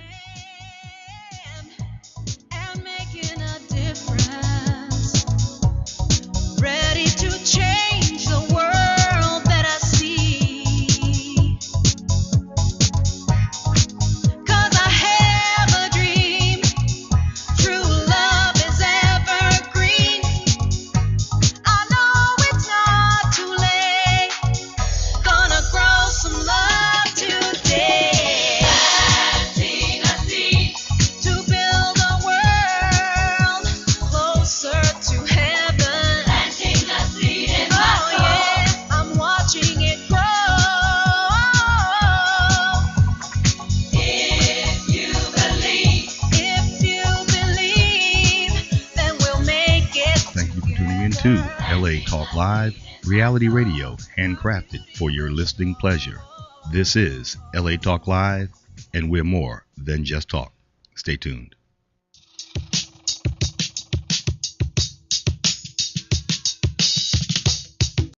LA Talk Live, reality radio handcrafted for your listening pleasure. This is LA Talk Live, and we're more than just talk. Stay tuned.